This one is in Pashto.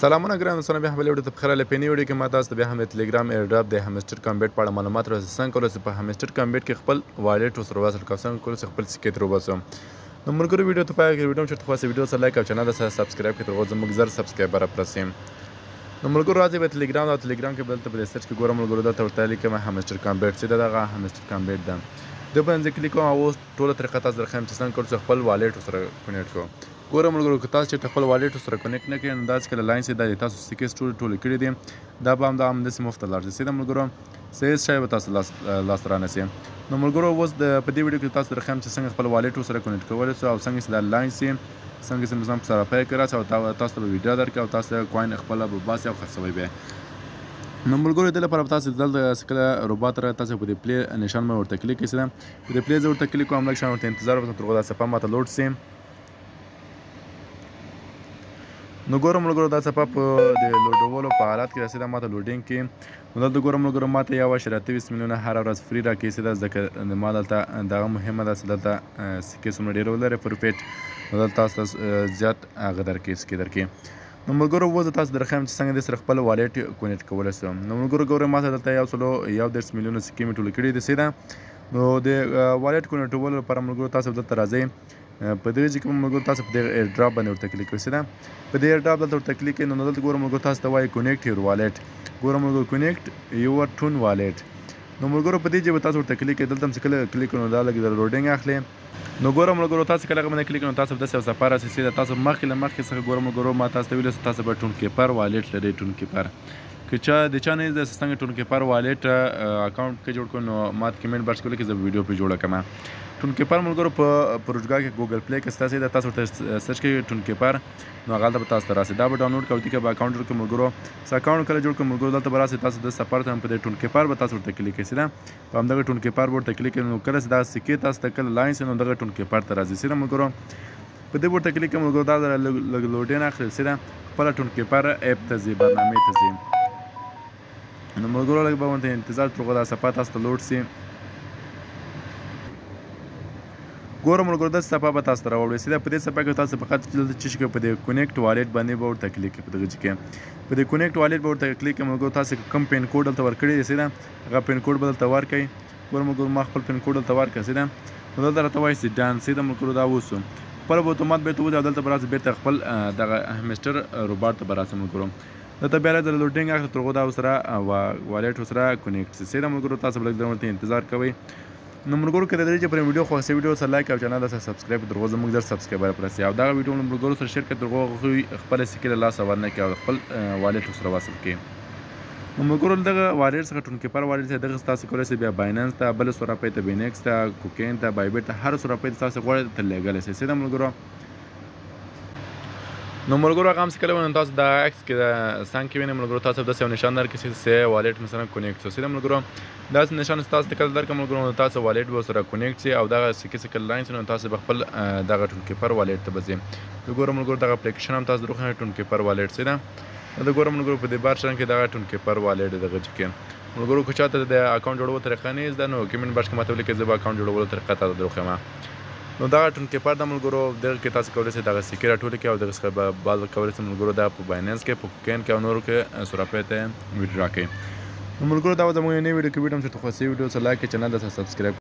سلامونه ګران دوستانو، بیا هم بلې ویډیو ته پخیر راغلی. په نوې ویډیو کې ما تاسو ته بیا هم د ټلیګرام ایرډراپ د همسټر کامبیټ په اړه معلومات راوړم. څنګه کولی شئ په همسټر کامبیټ کې خپل والټ ورسره وصل کړو، څنګه کولی شئ خپل سکې ترې وباسو. نو ملګرو ویډیو ته پای کې ویډیو چېرته خوښه ویډیو سره لایک او چینل سره سبسکرایب کړئ، تر هغو زموږ زر سبسکرایبر راسئ. نو ملګرو راځئ په ټلیګرام او ټلیګرام کې دلته په سرچ کې ګورم ملګرو، دلته ورته لیکم همسټر کامبیټ چې دا دغه همسټر کامبیټ ده. د باندې کلیک کوم او ټوله طریقه تاسو درښیم چې څنګه کولی شئ خپل والټ ورسره کونیکټ کړو. ګورم ملګرو که تاسو چېرته خپل والټ سره کونیکټ نه کړئ نو داسې کله لاین سي دا تاسو سکې ټولې کړي دي، دا به همداسې مفته لاړ شي. سیده ملګرو هېڅ شی به تاسو لاسته رانسي. نو ملګرو اوس په دې ویډیو کې تاسو درښیم چې څنګه خپل والټ سره کونیکټ کولی شو او څنګه چې دا لاین سي، څنګه چې نظام سره پای کې راسي او تاسو ته به ویډیو درکړي او تاسو کوین خپله به باسي او خرڅوئ به. نو ملګرو دې لپاره تاسو دلته کله روبات را تاسو په دې پلی نشان مې ورته کلیک کړئ. په دې پلی زه ورته کلیک کوم، لږ شان ورته انتظار وکړم تر هغو دا صفحه ماته لوډ سي. نو ګورم ملګرو دا صفحه په د لوډولو په حالت کې رسېده ماته لوډینګ کې. نو دلته ګورم ملګرو ماته 1.28 میلیونه هره ورځ فری راکوي. سیده ځکه ما دلته دغه مهمه ده چې دلته سکې څومره ډېر ولرئ پر فیټ، نو دلته تاسو زیات هغه درکوي سکې درکوي. نو ملګرو اوس زه تاسو درښیم چې څنګه دې سره خپل والټ کونیکټ کولی شم. نو ملګرو ګورئ ماته دلته 1.31 میلیونه سکې مې ټولې کړي دي. سیده نو د والټ کونیکټولو لپاره ملګرو تاسو دلته راځئ. په دې ځای کې ملګرو تاسو په دې ایرډراپ باندې ورته کلیک کوئ. سیده په دې ایرډراپ دلته ورته کلیک کوئ. نو دلته ګورم ملګرو تاسو ته وایي کونیکټ یور والټ. ګورم ملګرو کونیکټ یور ټون والټ. نو ملګرو په دې ځای به تاسو ورته کلیک کوئ. دلته هم چې کله کلیک کړو نو دا لږ لوډینګ اخلي. نو ګورم ملګرو تاسو کله هغه باندې کلیک کړئ نو تاسو به داسې یو صفحه راسي. سیده تاسو مخکې له مخکې څخه ګورم ملګرو ما تاسو ته ویلي تاسو به ټون کیپر والټ لرئ. ټون کیپر که د چا نه زده څنګه ټون کیپر والټ اکاونټ کې جوړ کړو نو ما ته کمنټ باکس کې ولیکئ، زه به ویډیو پرې جوړه کړم. ټون کیپر ملګرو په پروژګار کې ګوګل پلی کې ستاسو د تاسو ورته سرچ کوئ ټون کیپر، نو هغه به تاسو ته راسي. دا به ډاونلوډ کوئ که به اکاونټ جوړ کړئ ملګرو. څه اکاونټ کله جوړ کړئ ملګرو دلته به راسي تاسو د سفر ته په دې ټون کیپر به تاسو ورته کلیک کوئ. سیده په همدغه ټون کیپر به ورته کلیک کوئ. نو کله چې دا سکې تاسو ته کله لاین سي نو دغه ټون کیپر ته راځي. سیده ملګرو په دې ورته کلیک کوئ ملګرو، دا لږ لوډینګ اخلي. سیده خپله ټون کیپر اپ ته ځي، برنامې ته ځي. نو ملګرو لږ به ورته انتظار تر هغو دا صفحه تاسو ته لوډ سي. ګورم ملګرو داسې صفحه به تاسو ته راوړي. سیده په دې صفحه کې تاسو فقط دلته څه شي کوئ، په دې کونیکټ والټ باندې به ورته کلیک کوئ. په دغه ځای کې په دې کونیکټ والټ به ورته کلیک کوئ ملګرو. تاسو کوم پین کوډ دلته ورکړی دی سیده هغه پین کوډ به دلته ورکړئ. ګورم ملګرو ما خپل پین کوډ دلته ورکړه. سیده نو دلته راته وایي چې ډان. سیده ملګرو دا اوس خپله به اتومات بېرته وځي او دلته به راسي بېرته خپل دغه همسټر روباټ ته به راسي ملګرو. دلته بیا راځي لوډینګ اخلي تر هغو دا ورسره والټ ورسره کونیکټ سي. سیده ملګرو تاسو به لږ ورته انتظار کوئ. نو ملګرو که د دې چې پر ویډیو خوښه سوي ویډیو سره لایک او چینل سره سبسکرایب تر هغو زموږ زر سبسکرایبر پرسي او دغه ویډیو ملګرو سره شیر کړئ تر هغو هغوی خپله سکې له لاسه ورنه کړي او خپل والټ ورسره وصل کړي. نو ملګرو دغه والټ څخه ټون کیپر والټ څخه دغه تاسو کولی شئ بیا بایننس ته، بل 100 روپۍ ته بینکس ته، کوکین ته، بایبټ ته، هر 100 روپۍ ته تاسو غواړئ ته لیږلی شئ. سیده ملګرو نو ملګرو هغه هم چې کله وینئ تاسو دا عکس کې د څنګ کې وینئ ملګرو تاسو داسې یو نشان درکړي چې والټ مې سره کونیکټ شو. سیده ملګرو داسې نشان چې تاسو ته کله درکړم ملګرو نو تاسو والټ به ورسره کونیکټ شي او دغه سکې چې کله لاین شي نو تاسو به خپل دغه ټون کیپر والټ ته به ځئ. ګورم ملګرو دغه اپلیکیشن هم تاسو دروښه ټون کیپر والټ. سیده دا ګورم ملګرو په دې بار شان کې دغه ټون کیپر والټ دغه کې ملګرو که چاته د اکاونټ جوړولو طریقه نه زده نو کمنټ باکس کې ماته ولیکئ، زه به اکاونټ جوړولو طریقه تاسو دروښیم. نو دغه ټون کیپر د ملګرو دغه کې تاسو کولی شئ دغه سکې راټولې کړئ او دغه څخه به بعض کولی شئ ملګرو دا په بایننس کې، په کوکین کې او نورو کې 100 روپۍ ته ویډرا کړئ. نو ملګرو دا زموږ یو نوې ویډیو کې ویډیو هم چې خوښ شوي ویډیو سره لایک کړئ، چینل ته سبسکرایب